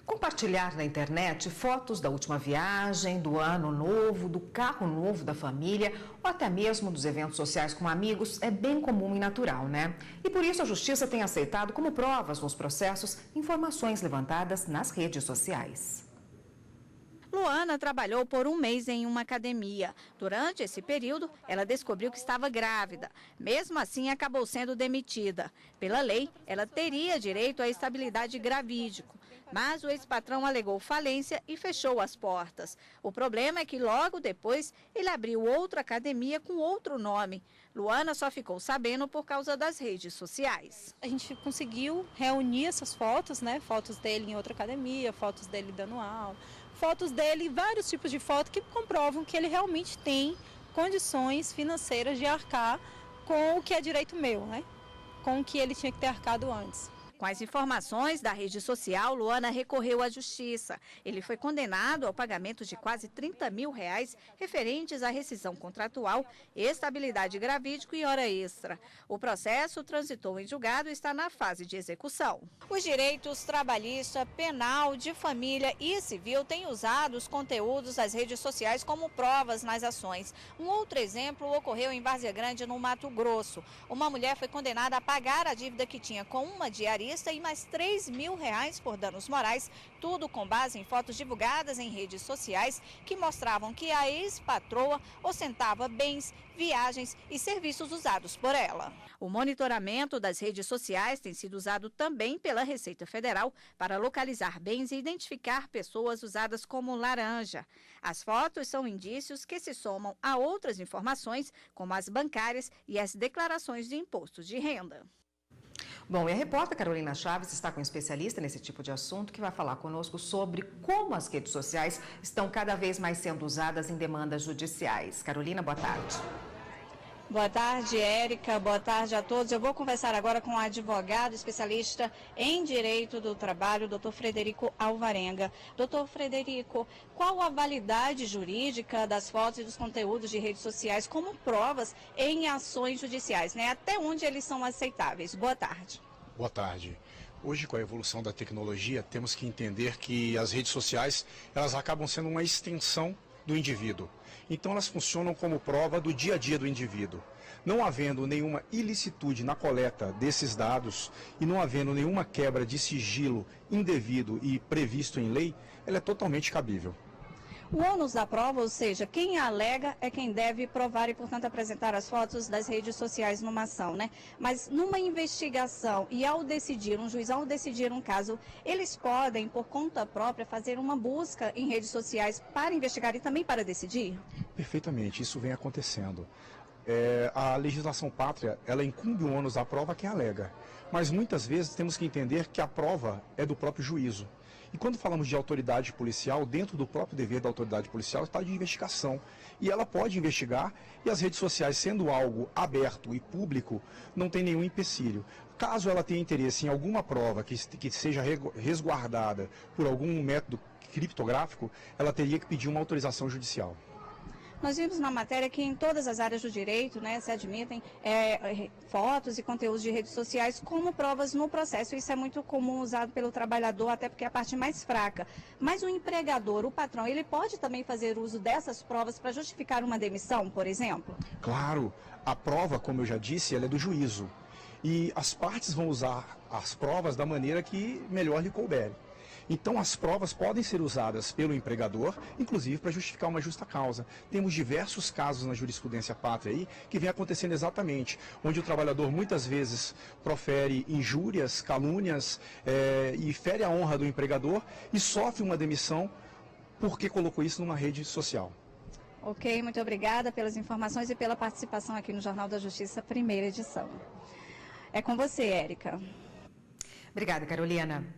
Compartilhar na internet fotos da última viagem, do ano novo, do carro novo da família ou até mesmo dos eventos sociais com amigos é bem comum e natural, né? E por isso a Justiça tem aceitado como provas nos processos informações levantadas nas redes sociais. Luana trabalhou por um mês em uma academia. Durante esse período, ela descobriu que estava grávida. Mesmo assim, acabou sendo demitida. Pela lei, ela teria direito à estabilidade gravídico. Mas o ex-patrão alegou falência e fechou as portas. O problema é que logo depois, ele abriu outra academia com outro nome. Luana só ficou sabendo por causa das redes sociais. A gente conseguiu reunir essas fotos, né? Fotos dele em outra academia, fotos dele dando aula, fotos dele, vários tipos de fotos que comprovam que ele realmente tem condições financeiras de arcar com o que é direito meu, né? Com o que ele tinha que ter arcado antes. Com as informações da rede social, Luana recorreu à justiça. Ele foi condenado ao pagamento de quase R$30 mil referentes à rescisão contratual, estabilidade gravídico e hora extra. O processo transitou em julgado e está na fase de execução. Os direitos trabalhista, penal, de família e civil têm usado os conteúdos das redes sociais como provas nas ações. Um outro exemplo ocorreu em Várzea Grande, no Mato Grosso. Uma mulher foi condenada a pagar a dívida que tinha com uma diarista e mais R$3 mil por danos morais, tudo com base em fotos divulgadas em redes sociais que mostravam que a ex-patroa ostentava bens, viagens e serviços usados por ela. O monitoramento das redes sociais tem sido usado também pela Receita Federal para localizar bens e identificar pessoas usadas como laranja. As fotos são indícios que se somam a outras informações, como as bancárias e as declarações de imposto de renda. Bom, e a repórter Carolina Chaves está com um especialista nesse tipo de assunto que vai falar conosco sobre como as redes sociais estão cada vez mais sendo usadas em demandas judiciais. Carolina, boa tarde. Boa tarde, Érica. Boa tarde a todos. Eu vou conversar agora com o advogado especialista em direito do trabalho, Dr. Frederico Alvarenga. Dr. Frederico, qual a validade jurídica das fotos e dos conteúdos de redes sociais como provas em ações judiciais, né? Até onde eles são aceitáveis? Boa tarde. Boa tarde. Hoje, com a evolução da tecnologia, temos que entender que as redes sociais, elas acabam sendo uma extensão do indivíduo. Então elas funcionam como prova do dia a dia do indivíduo. Não havendo nenhuma ilicitude na coleta desses dados e não havendo nenhuma quebra de sigilo indevido e previsto em lei, ela é totalmente cabível. O ônus da prova, ou seja, quem alega é quem deve provar e, portanto, apresentar as fotos das redes sociais numa ação, né? Mas numa investigação e ao decidir, um juiz ao decidir um caso, eles podem, por conta própria, fazer uma busca em redes sociais para investigar e também para decidir? Perfeitamente, isso vem acontecendo. A legislação pátria, ela incumbe o ônus da prova a quem alega. Mas muitas vezes temos que entender que a prova é do próprio juízo. E quando falamos de autoridade policial, dentro do próprio dever da autoridade policial está de investigação. E ela pode investigar, e as redes sociais, sendo algo aberto e público, não tem nenhum empecilho. Caso ela tenha interesse em alguma prova que seja resguardada por algum método criptográfico, ela teria que pedir uma autorização judicial. Nós vimos na matéria que em todas as áreas do direito, né, se admitem fotos e conteúdos de redes sociais como provas no processo. Isso é muito comum usado pelo trabalhador, até porque é a parte mais fraca. Mas o empregador, o patrão, ele pode também fazer uso dessas provas para justificar uma demissão, por exemplo? Claro, a prova, como eu já disse, ela é do juízo. E as partes vão usar as provas da maneira que melhor lhe couber. Então as provas podem ser usadas pelo empregador, inclusive para justificar uma justa causa. Temos diversos casos na jurisprudência pátria aí que vem acontecendo exatamente, onde o trabalhador muitas vezes profere injúrias, calúnias e fere a honra do empregador e sofre uma demissão porque colocou isso numa rede social. Ok, muito obrigada pelas informações e pela participação aqui no Jornal da Justiça, primeira edição. É com você, Érica. Obrigada, Carolina.